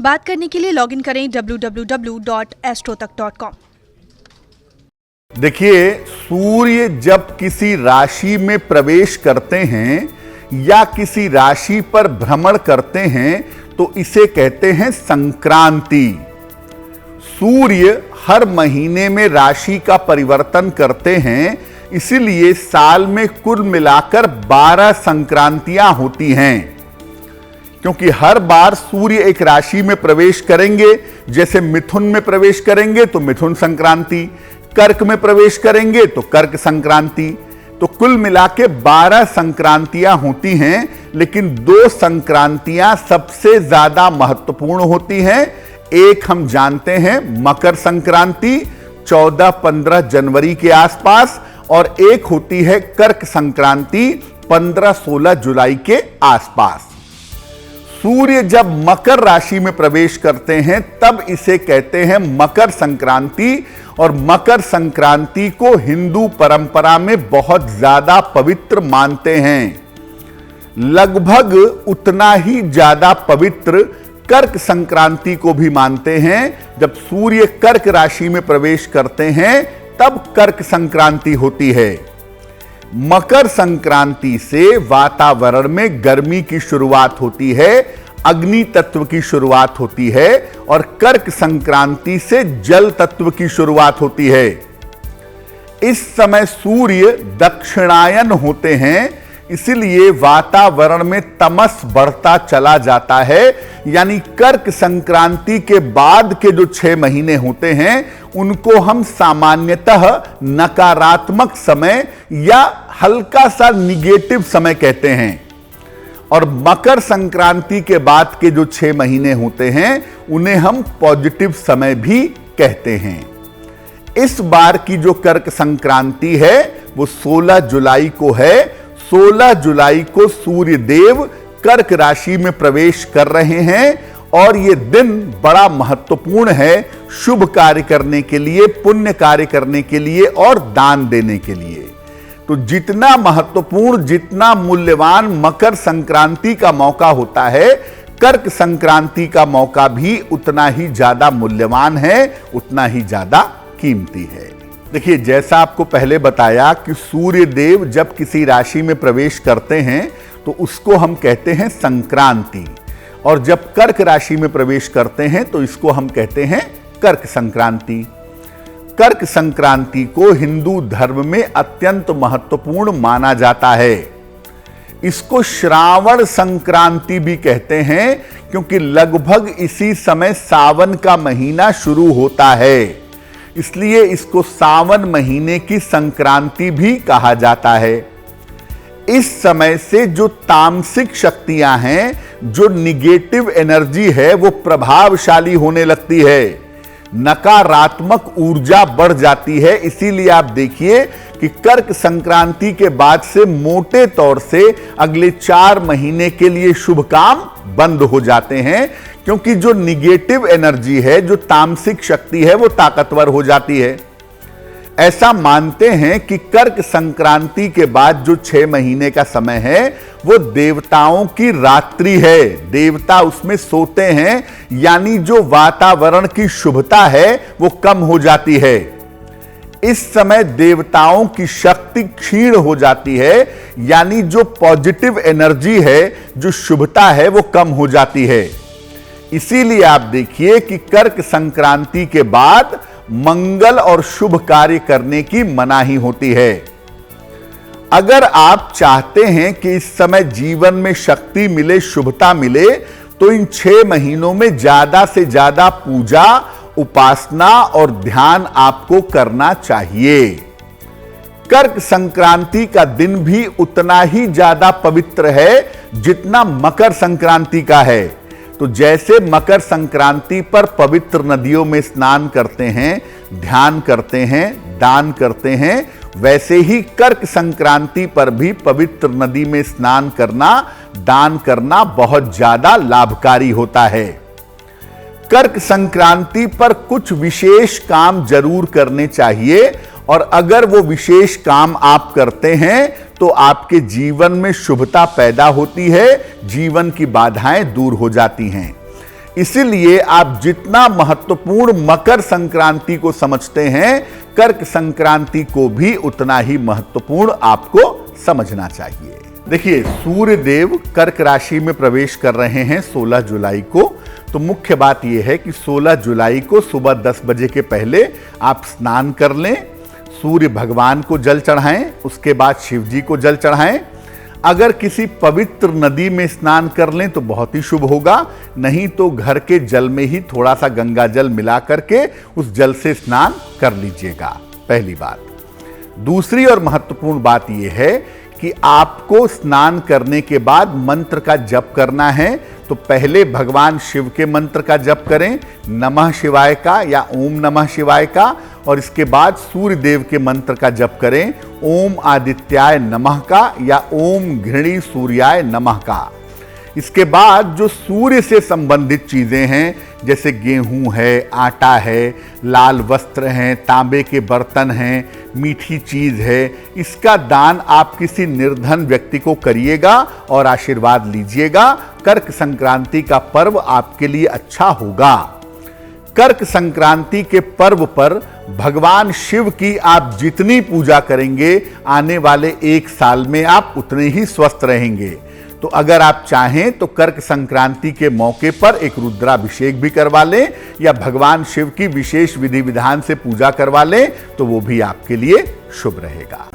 बात करने के लिए लॉगिन करें www.astrotak.com। देखिए, सूर्य जब किसी राशि में प्रवेश करते हैं या किसी राशि पर भ्रमण करते हैं तो इसे कहते हैं संक्रांति। सूर्य हर महीने में राशि का परिवर्तन करते हैं, इसीलिए साल में कुल मिलाकर 12 संक्रांतियां होती हैं। क्योंकि हर बार सूर्य एक राशि में प्रवेश करेंगे, जैसे मिथुन में प्रवेश करेंगे तो मिथुन संक्रांति, कर्क में प्रवेश करेंगे तो कर्क संक्रांति, तो कुल मिला के 12 संक्रांतियां होती हैं। लेकिन 2 संक्रांतियां सबसे ज्यादा महत्वपूर्ण होती हैं। एक हम जानते हैं मकर संक्रांति 14-15 जनवरी के आसपास, और एक होती है कर्क संक्रांति 15-16 जुलाई के आसपास। सूर्य जब मकर राशि में प्रवेश करते हैं तब इसे कहते हैं मकर संक्रांति, और मकर संक्रांति को हिंदू परंपरा में बहुत ज्यादा पवित्र मानते हैं। लगभग उतना ही ज्यादा पवित्र कर्क संक्रांति को भी मानते हैं। जब सूर्य कर्क राशि में प्रवेश करते हैं तब कर्क संक्रांति होती है। मकर संक्रांति से वातावरण में गर्मी की शुरुआत होती है, अग्नि तत्व की शुरुआत होती है, और कर्क संक्रांति से जल तत्व की शुरुआत होती है। इस समय सूर्य दक्षिणायन होते हैं, इसलिए वातावरण में तमस बढ़ता चला जाता है। यानी कर्क संक्रांति के बाद के जो 6 महीने होते हैं उनको हम सामान्यतः नकारात्मक समय या हल्का सा निगेटिव समय कहते हैं, और मकर संक्रांति के बाद के जो 6 महीने होते हैं उन्हें हम पॉजिटिव समय भी कहते हैं। इस बार की जो कर्क संक्रांति है वो 16 जुलाई को है। 16 जुलाई को सूर्य देव कर्क राशि में प्रवेश कर रहे हैं, और ये दिन बड़ा महत्वपूर्ण है शुभ कार्य करने के लिए, पुण्य कार्य करने के लिए और दान देने के लिए। तो जितना महत्वपूर्ण, जितना मूल्यवान मकर संक्रांति का मौका होता है, कर्क संक्रांति का मौका भी उतना ही ज्यादा मूल्यवान है, उतना ही ज्यादा कीमती है। देखिए, जैसा आपको पहले बताया कि सूर्य देव जब किसी राशि में प्रवेश करते हैं तो उसको हम कहते हैं संक्रांति, और जब कर्क राशि में प्रवेश करते हैं तो इसको हम कहते हैं कर्क संक्रांति। कर्क संक्रांति को हिंदू धर्म में अत्यंत महत्वपूर्ण माना जाता है। इसको श्रावण संक्रांति भी कहते हैं, क्योंकि लगभग इसी समय सावन का महीना शुरू होता है, इसलिए इसको सावन महीने की संक्रांति भी कहा जाता है। इस समय से जो तामसिक शक्तियां हैं, जो निगेटिव एनर्जी है, वो प्रभावशाली होने लगती है, नकारात्मक ऊर्जा बढ़ जाती है। इसीलिए आप देखिए कि कर्क संक्रांति के बाद से मोटे तौर से अगले 4 महीने के लिए शुभ काम बंद हो जाते हैं, क्योंकि जो निगेटिव एनर्जी है, जो तामसिक शक्ति है, वो ताकतवर हो जाती है। ऐसा मानते हैं कि कर्क संक्रांति के बाद जो 6 महीने का समय है वो देवताओं की रात्रि है, देवता उसमें सोते हैं, यानी जो वातावरण की शुभता है वो कम हो जाती है। इस समय देवताओं की शक्ति क्षीण हो जाती है, यानी जो पॉजिटिव एनर्जी है, जो शुभता है, वो कम हो जाती है। इसीलिए आप देखिए कि कर्क संक्रांति के बाद मंगल और शुभ कार्य करने की मनाही होती है। अगर आप चाहते हैं कि इस समय जीवन में शक्ति मिले, शुभता मिले, तो इन 6 महीनों में ज्यादा से ज्यादा पूजा, उपासना और ध्यान आपको करना चाहिए। कर्क संक्रांति का दिन भी उतना ही ज्यादा पवित्र है जितना मकर संक्रांति का है। तो जैसे मकर संक्रांति पर पवित्र नदियों में स्नान करते हैं, ध्यान करते हैं, दान करते हैं, वैसे ही कर्क संक्रांति पर भी पवित्र नदी में स्नान करना, दान करना बहुत ज्यादा लाभकारी होता है। कर्क संक्रांति पर कुछ विशेष काम जरूर करने चाहिए, और अगर वो विशेष काम आप करते हैं तो आपके जीवन में शुभता पैदा होती है, जीवन की बाधाएं दूर हो जाती हैं। इसीलिए आप जितना महत्वपूर्ण मकर संक्रांति को समझते हैं, कर्क संक्रांति को भी उतना ही महत्वपूर्ण आपको समझना चाहिए। देखिए, सूर्य देव कर्क राशि में प्रवेश कर रहे हैं 16 जुलाई को। तो मुख्य बात यह है कि 16 जुलाई को सुबह 10 बजे के पहले आप स्नान कर लें, सूर्य भगवान को जल चढ़ाएं, उसके बाद शिव जी को जल चढ़ाएं। अगर किसी पवित्र नदी में स्नान कर लें तो बहुत ही शुभ होगा, नहीं तो घर के जल में ही थोड़ा सा गंगा जल मिला करके उस जल से स्नान कर लीजिएगा, पहली बात। दूसरी और महत्वपूर्ण बात यह है कि आपको स्नान करने के बाद मंत्र का जप करना है। तो पहले भगवान शिव के मंत्र का जप करें, नमः शिवाय का या ओम नमः शिवाय का, और इसके बाद सूर्य देव के मंत्र का जप करें, ओम आदित्याय नमः का या ओम घृणी सूर्याय नमः का। इसके बाद जो सूर्य से संबंधित चीजें हैं, जैसे गेहूं है, आटा है, लाल वस्त्र हैं, तांबे के बर्तन हैं, मीठी चीज है, इसका दान आप किसी निर्धन व्यक्ति को करिएगा और आशीर्वाद लीजिएगा। कर्क संक्रांति का पर्व आपके लिए अच्छा होगा। कर्क संक्रांति के पर्व पर भगवान शिव की आप जितनी पूजा करेंगे, आने वाले 1 साल में आप उतने ही स्वस्थ रहेंगे। तो अगर आप चाहें तो कर्क संक्रांति के मौके पर एक रुद्राभिषेक भी करवा लें या भगवान शिव की विशेष विधि विधान से पूजा करवा लें, तो वो भी आपके लिए शुभ रहेगा।